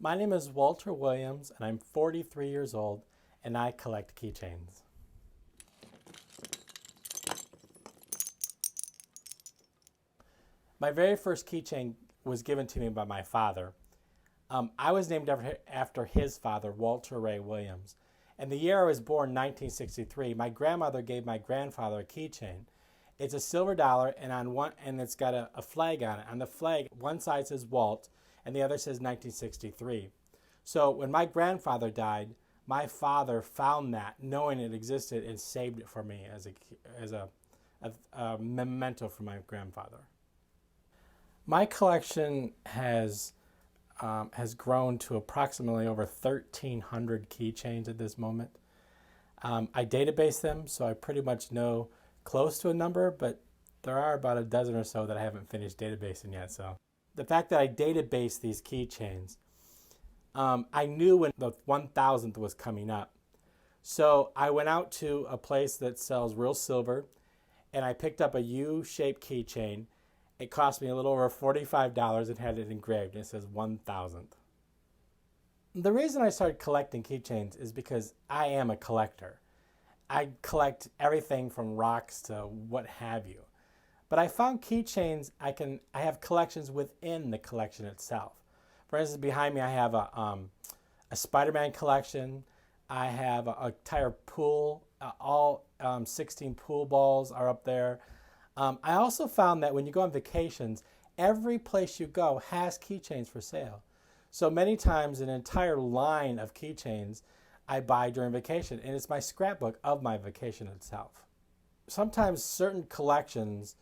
My name is Walter Williams, and I'm 43 years old, and I collect keychains. My very first keychain was given to me by my father. I was named after his father, Walter Ray Williams. And the year I was born, 1963, my grandmother gave my grandfather a keychain. It's a silver dollar, and it's got a flag on it. On the flag, one side says Walt, and the other says 1963. So when my grandfather died, my father found that, knowing it existed, and saved it for me as a memento for my grandfather. My collection has grown to approximately over 1,300 keychains at this moment. I database them, so I pretty much know close to a number, but there are about a dozen or so that I haven't finished databasing yet. So the fact that I database these keychains, I knew when the 1,000th was coming up. So I went out to a place that sells real silver, and I picked up a U-shaped keychain. It cost me a little over $45 and had it engraved, and it says 1,000th. The reason I started collecting keychains is because I am a collector. I collect everything from rocks to what have you. But I found keychains, I have collections within the collection itself. For instance, behind me I have a Spider-Man collection. I have an entire pool, all 16 pool balls are up there. I also found that when you go on vacations, every place you go has keychains for sale. So many times an entire line of keychains I buy during vacation, and it's my scrapbook of my vacation itself. Sometimes certain collections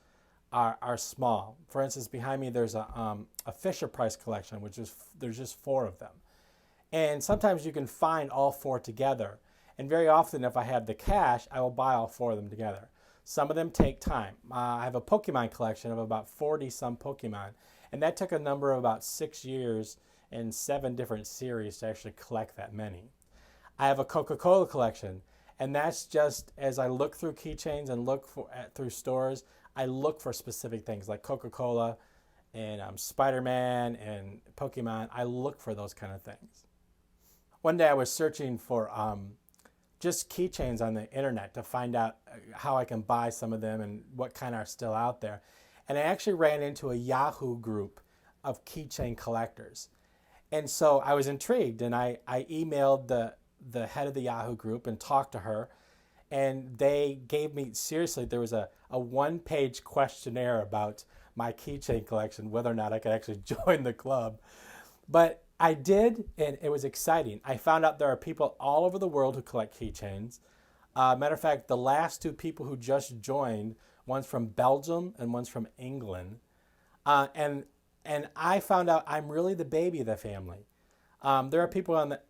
are small. For instance, behind me there's a Fisher Price collection, there's just 4 of them. And sometimes you can find all 4 together. And very often if I have the cash, I will buy all 4 of them together. Some of them take time. I have a Pokemon collection of about 40-some Pokemon, and that took a number of about 6 years and 7 different series to actually collect that many. I have a Coca-Cola collection, and that's just as I look through keychains and through stores, I look for specific things like Coca-Cola and Spider-Man and Pokemon. I look for those kind of things. One day I was searching for just keychains on the internet to find out how I can buy some of them and what kind are still out there. And I actually ran into a Yahoo group of keychain collectors. And so I was intrigued, and I emailed the head of the Yahoo group and talked to her. And they gave me, seriously, there was a 1-page questionnaire about my keychain collection, whether or not I could actually join the club. But I did, and it was exciting. I found out there are people all over the world who collect keychains. Matter of fact, the last 2 people who just joined, one's from Belgium and one's from England. And I found out I'm really the baby of the family. There are people on the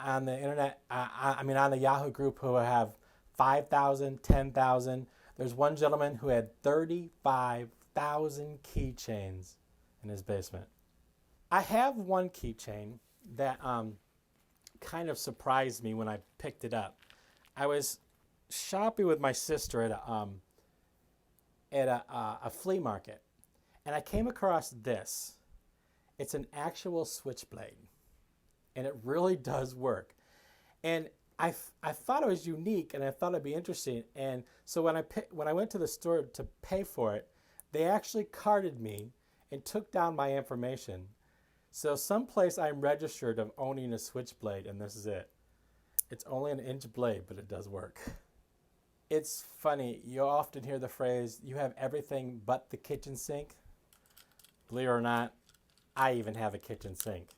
internet, on the Yahoo group who have 5,000, 10,000. There's one gentleman who had 35,000 keychains in his basement. I have one keychain that kind of surprised me when I picked it up. I was shopping with my sister at a flea market, and I came across this. It's an actual switchblade, and it really does work. And I thought it was unique, and I thought it'd be interesting. And so when I went to the store to pay for it, they actually carded me and took down my information. So someplace I'm registered of owning a switchblade, and this is it. It's only an inch blade, but it does work. It's funny, you often hear the phrase, you have everything but the kitchen sink. Believe it or not, I even have a kitchen sink.